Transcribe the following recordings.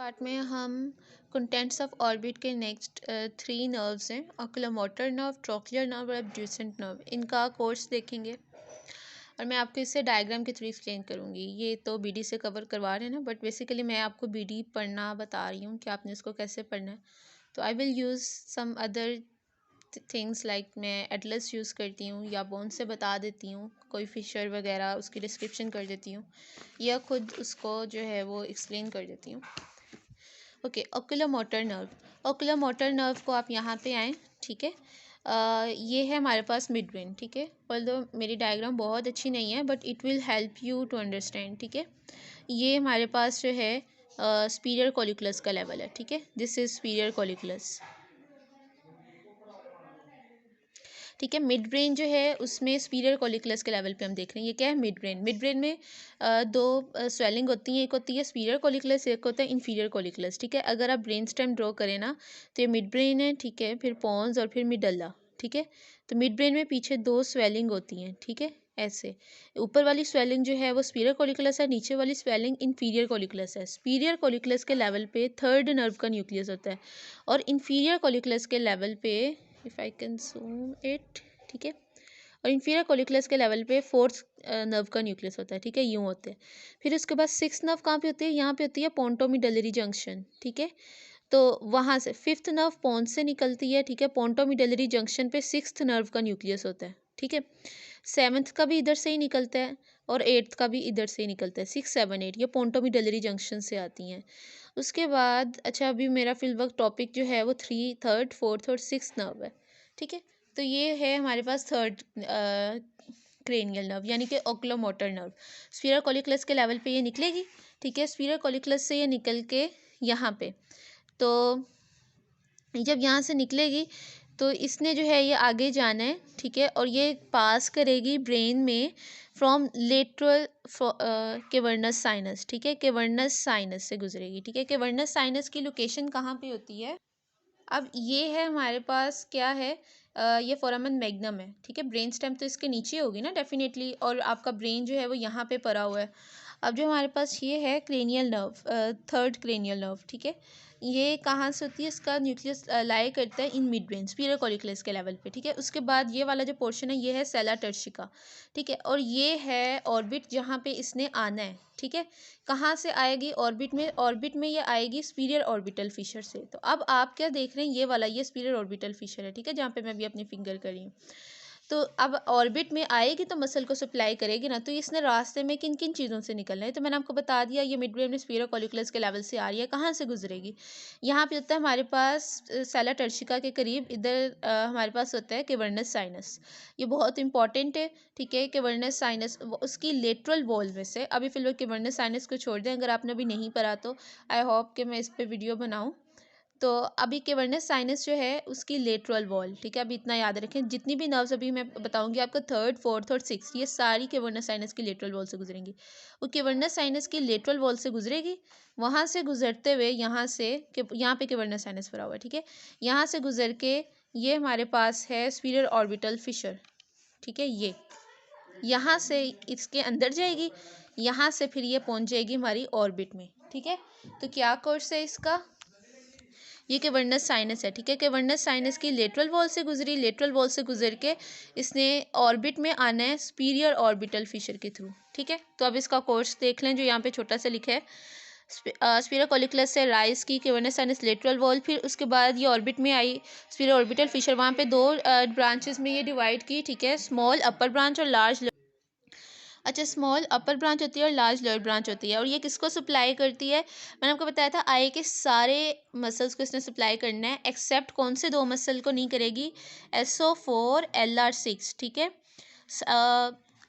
Part में हम contents of orbit के नेक्स्ट 3 नर्व्स हैं, ऑक्यूलोमोटर नर्व, ट्रोक्लियर नर्व और एब्ड्यूसेंट नर्व। इनका कोर्स देखेंगे और मैं आपको इससे डायग्राम के थ्रू एक्सप्लेन करूँगी। ये तो बीडी से कवर करवा रहे हैं ना, बट बेसिकली मैं आपको बीडी पढ़ना बता रही हूँ कि आपने इसको कैसे पढ़ना है। तो I will use some other things like मैं एटलस यूज़ करती हूँ या बोन से बता देती हूँ, कोई फिशर वगैरह उसकी डिस्क्रिप्शन कर देती हूँ या खुद उसको जो है वो एक्सप्लेन कर देती हूँ। Okay, oculomotor nerve. Oculomotor nerve को आप यहाँ पे आएँ, ठीक है। ये है हमारे पास मिड ब्रेन, ठीक है। ऑल्दो मेरी डायग्राम बहुत अच्छी नहीं है but it will help you to understand, ठीक है। ये हमारे पास जो है स्पीरियर कॉलिकुलस का लेवल है, ठीक है। दिस इज स्पीरियर कॉलिकुलस, ठीक है। मिड ब्रेन जो है उसमें स्पीरियर कॉलिकुलस के लेवल पे हम देख रहे हैं। ये क्या है? Mid brain. मिड ब्रेन में दो स्वेलिंग होती हैं, एक होती है स्पीरियर कॉलिकुलस, एक होता है इन्फीरियर कॉलिकुलस, ठीक है। अगर आप ब्रेन स्टेम ड्रॉ करें ना तो ये मिड ब्रेन है, ठीक है, फिर पॉन्स और फिर मिडल्ला, ठीक है। तो मिड ब्रेन में पीछे दो स्वेलिंग होती हैं, ठीक है। ऐसे ऊपर वाली स्वेलिंग जो है वो स्पीरियर कॉलिकुलस है, नीचे वाली स्वेलिंग इन्फीरियर कॉलिकुलस है। स्पीरियर कॉलिकुलस के लेवल पे थर्ड नर्व का न्यूक्लियस होता है और इन्फीरियर कॉलिकुलस के लेवल पे, if I can zoom it, ठीक है, और इन्फीरियर कॉलिकुलस के लेवल पे फोर्थ नर्व का न्यूक्लियस होता है, ठीक है। यूँ होते हैं। फिर उसके बाद सिक्स नर्व कहाँ पे होती है? यहाँ पे होती है पोंटोमिडलरी जंक्शन, ठीक है। तो वहाँ से फिफ्थ नर्व पोन्स से निकलती है, ठीक है। पोंटोमिडलरी जंक्शन पे सिक्स्थ नर्व का न्यूक्लियस होता है, ठीक है। सेवन्थ का भी इधर से ही निकलता है और एट्थ का भी इधर से ही निकलता है। 6, 7, 8 ये पोंटोमिडलरी जंक्शन से आती हैं। उसके बाद अच्छा, अभी मेरा फिलवक्त टॉपिक जो है वो थर्ड, फोर्थ और सिक्स नर्व है, ठीक है। तो ये है हमारे पास थर्ड क्रेनियल नर्व यानी कि ओकुलोमोटर नर्व। स्फीयर कॉलिकुलस के लेवल पे ये निकलेगी, ठीक है। स्फीयर कॉलिकुलस से ये निकल के यहाँ पे, तो जब यहाँ से निकलेगी तो इसने जो है ये आगे जाना है, ठीक है। और ये पास करेगी ब्रेन में फ्रॉम लेटरल केवर्नस साइनस, ठीक है। केवर्नस साइनस से गुजरेगी, ठीक है। केवर्नस साइनस की लोकेशन कहाँ पे होती है? अब ये है हमारे पास क्या है, ये फोरामन मैग्नम है, ठीक है। ब्रेन स्टेम तो इसके नीचे होगी ना डेफिनेटली, और आपका ब्रेन जो है वो यहाँ पे पड़ा हुआ है। अब जो हमारे पास ये है cranial nerve, third cranial nerve, ठीक है। ये कहाँ से होती है? इसका न्यूक्लियस लाई करता है in mid brain superior colliculus के लेवल पे, ठीक है। उसके बाद ये वाला जो पोर्शन है ये है सेला टर्शिका, ठीक है। और ये है ऑर्बिट जहाँ पे इसने आना है, ठीक है। कहाँ से आएगी? ऑर्बिट में। ऑर्बिट में ये आएगी स्पीरियर ऑर्बिटल फिशर से। तो अब आप क्या देख रहे हैं? ये वाला ये स्पीरियर ऑर्बिटल फिशर है, ठीक है, जहाँ पे मैं भी अपनी फिंगर कर रही हूँ। तो अब ऑर्बिट में आएगी तो मसल को सप्लाई करेगी ना, तो इसने रास्ते में किन किन चीज़ों से निकलना है? तो मैंने आपको बता दिया, ये मिड ब्रेन में स्पीरियर कॉलिकुलस के लेवल से आ रही है। कहाँ से गुजरेगी? यहाँ पे होता है हमारे पास सेला टर्शिका के करीब, इधर हमारे पास होता है केवर्नस साइनस। ये बहुत इंपॉर्टेंट है, ठीक है। केवर्नस साइनस उसकी लेटरल वॉल में से, अभी फिलहाल केवर्नस साइनस को छोड़ दें, अगर आपने अभी नहीं पढ़ा तो आई होप कि मैं इस पर वीडियो बनाऊँ। तो अभी केवर्नस साइनस जो है उसकी लेटरल वॉल, ठीक है। अभी इतना याद रखें, जितनी भी नर्व्स अभी मैं बताऊंगी आपको थर्ड, फोर्थ और सिक्स, ये सारी केवर्नस साइनस की लेटरल वॉल से गुजरेंगी। वो केवर्नस साइनस की लेटरल वॉल से गुजरेगी, वहाँ से गुजरते हुए यहाँ से यहाँ पे केवर्नस साइनस भरा हुआ है, ठीक है। यहाँ से गुजर के ये हमारे पास है स्पीरियर ऑर्बिटल फिशर, ठीक है। ये यहाँ से इसके अंदर जाएगी, यहाँ से फिर ये पहुँच जाएगी हमारी ऑर्बिट में, ठीक है। तो क्या कोर्स है इसका? ये केवर्नस साइनस है, ठीक है। केवर्नस साइनस की लेटरल वॉल से गुजरी, लेटरल वॉल से गुजर के इसने ऑर्बिट में आना है स्पीरियर ऑर्बिटल फिशर के थ्रू, ठीक है। तो अब इसका कोर्स देख लें जो यहाँ पे छोटा सा लिखा है। स्पीरियर कॉलिकुलस से राइज की केवर्नस साइनस लेटरल वॉल, फिर उसके बाद ये ऑर्बिट में आई स्पीरियर ऑर्बिटल फिशर। वहाँ पे दो ब्रांचेस में ये डिवाइड की, ठीक है, स्मॉल अपर ब्रांच और लार्ज। अच्छा, स्मॉल अपर ब्रांच होती है और लार्ज लोअर ब्रांच होती है। और ये किसको सप्लाई करती है? मैंने आपको बताया था आई के सारे मसल्स को इसने सप्लाई करना है, एक्सेप्ट कौन से दो मसल को नहीं करेगी? SO4 LR6, ठीक है।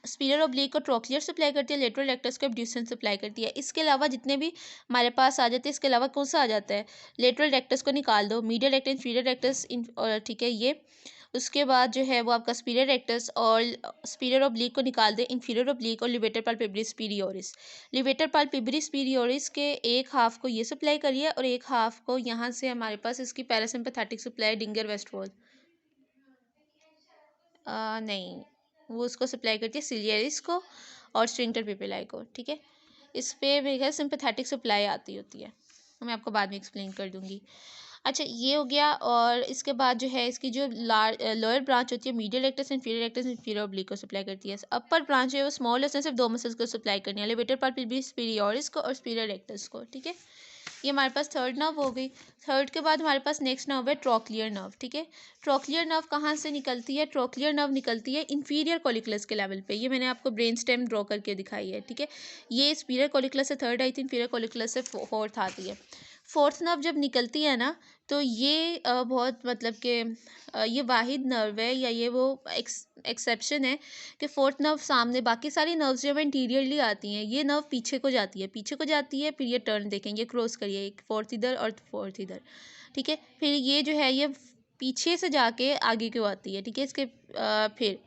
स्पीरियर ऑब्लिक को ट्रोक्लियर सप्लाई करती है, लेटरल रेक्टस को एब्ड्यूसेंस सप्लाई करती है। इसके अलावा जितने भी हमारे पास आ जाते हैं, इसके अलावा कौन सा आ जाता है? लेटरल रेक्टस को निकाल दो, मीडियल रेक्टस, इंफीरियर रेक्टस, ठीक है ये। उसके बाद जो है वो आपका स्पीरियर रेक्टस और स्पीरियर ऑब्लिक को निकाल दे, इंफीरियर ऑब्लिक और लिवेटर पाल्पेब्रिस स्पीरियोरिस। लिवेटर पाल्पेब्रिस स्पीरियोरिस के एक हाफ को ये सप्लाई करिए और एक हाफ को यहाँ से हमारे पास इसकी पैरासिम्पैथेटिक सप्लाई डिंगर वेस्टवॉल, नहीं, वो उसको सप्लाई करती है सिलियरिस को और स्फिंक्टर पेपिलाई को, ठीक है। इस पे मेरे ख्याल सिंपैथेटिक सप्लाई आती होती है। मैं आपको बाद में एक्सप्लेन कर दूँगी। अच्छा, ये हो गया। और इसके बाद जो है इसकी जो लोअर ब्रांच होती है मीडियल रेक्टस, इंफीरियर ऑब्लिक को सप्लाई करती है। अपर ब्रांच है वो स्मॉल उसने सिर्फ 2 मसल्स को सप्लाई करनी है, elevator part will be superioris को और सुपीरियर रेक्टस को, ठीक है। ये हमारे पास थर्ड नर्व हो गई। थर्ड के बाद हमारे पास नेक्स्ट नर्व है ट्रोक्लियर नर्व, ठीक है। ट्रोक्लियर नर्व कहाँ से निकलती है? ट्रोक्लियर नर्व निकलती है इंफीरियर कॉलिकुलस के लेवल पे। ये मैंने आपको ब्रेन स्टेम ड्रॉ करके दिखाई है, ठीक है। ये सुपीरियर कॉलिकुलस से थर्ड आई थी, इंफीरियर कॉलिकुलस से फोर्थ आती है। फोर्थ नर्व जब निकलती है ना, तो ये बहुत मतलब कि ये वाहिद नर्व है, या ये वो एक्सेप्शन है कि फोर्थ नर्व सामने, बाकी सारी नर्व्स जो है इंटीरियरली आती हैं, ये नर्व पीछे को जाती है, पीछे को जाती है, फिर ये टर्न देखेंगे, क्रॉस करिए, एक फोर्थ इधर और फोर्थ इधर, ठीक है। फिर ये जो है ये पीछे से जाके आगे क्यों आती है, ठीक है। फिर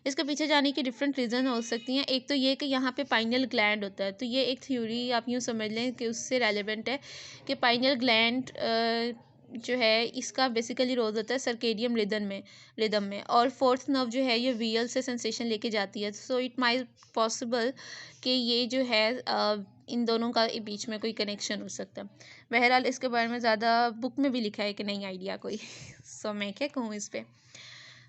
इसके पीछे जाने की डिफरेंट रीज़न हो सकती हैं। एक तो ये कि यहाँ पे पाइनियल ग्लैंड होता है, तो ये एक थ्योरी आप यूँ समझ लें कि उससे रेलेवेंट है कि पाइनियल ग्लैंड जो है इसका बेसिकली रोल होता है सर्केडियम रिदम में। और फोर्थ नर्व जो है ये वीएल से सेंसेशन लेके जाती है। सो इट माइट पॉसिबल कि ये जो है इन दोनों का बीच में कोई कनेक्शन हो सकता है। बहरहाल इसके बारे में ज़्यादा बुक में भी लिखा है कि नहीं आइडिया कोई। सो मैं क्या कहूँ इस पर।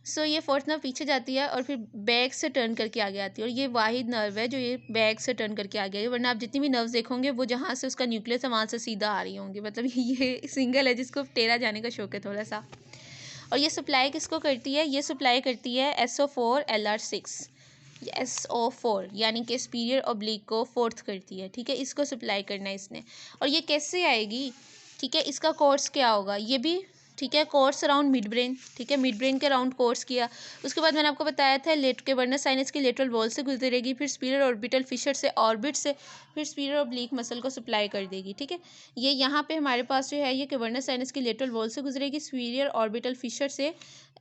सो ये फोर्थ नर्व पीछे जाती है और फिर बैक से टर्न करके आगे आती है, और ये वाहिद नर्व है जो ये बैक से टर्न करके आगे आई है। वरना आप जितनी भी नर्व्स देखोगे वो जहाँ से उसका न्यूक्लियस है वहाँ से सीधा आ रही होंगी, मतलब ये सिंगल है जिसको टेढ़ा जाने का शौक है थोड़ा सा। और ये सप्लाई किसको करती है? ये सप्लाई करती है SO4 LR6, SO4 यानी कि सुपीरियर ऑब्लिक को फोर्थ करती है, ठीक है। इसको सप्लाई करना है इसने। और ये कैसे आएगी, ठीक है, इसका कोर्स क्या होगा ये भी, ठीक है। कोर्स अराउंड मिड ब्रेन, ठीक है, मिड ब्रेन के अराउंड कोर्स किया। उसके बाद मैंने आपको बताया था केवर्नस साइनस की लेटरल वॉल से गुजरेगी, फिर सुपीरियर ऑर्बिटल फिशर से, ऑर्बिट से फिर सुपीरियर ऑब्लिक मसल को सप्लाई कर देगी, ठीक है। ये यहाँ पे हमारे पास जो है ये केवर्नस साइनस की लेटरल वॉल से गुजरेगी, सुपीरियर ऑर्बिटल फिशर से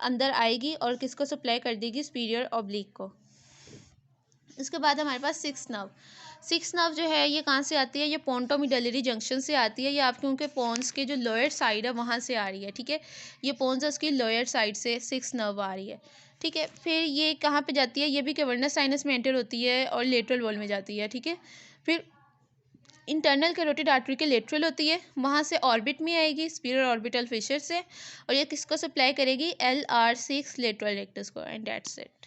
अंदर आएगी और किसको सप्लाई कर देगी? सुपीरियर ऑब्लिक को। इसके बाद हमारे पास सिक्स नर्व जो है ये कहाँ से आती है? ये पोंटोमिडलरी जंक्शन से आती है। ये आपके उनके पोन्स के जो लोअर साइड है वहाँ से आ रही है, ठीक है। ये पोन्स है उसकी लोअर साइड से सिक्स नर्व आ रही है, ठीक है। फिर ये कहाँ पे जाती है? ये भी कैवर्नस साइनस में एंटर होती है और लेटरल वॉल में जाती है, ठीक है। फिर इंटरनल कैरोटिड आर्टरी के लेटरल होती है, वहाँ से ऑर्बिट में आएगी सुपीरियर ऑर्बिटल फिशर से, और ये किसको सप्लाई करेगी? LR6 लेटरल रेक्टस को, एंड दैट्स इट।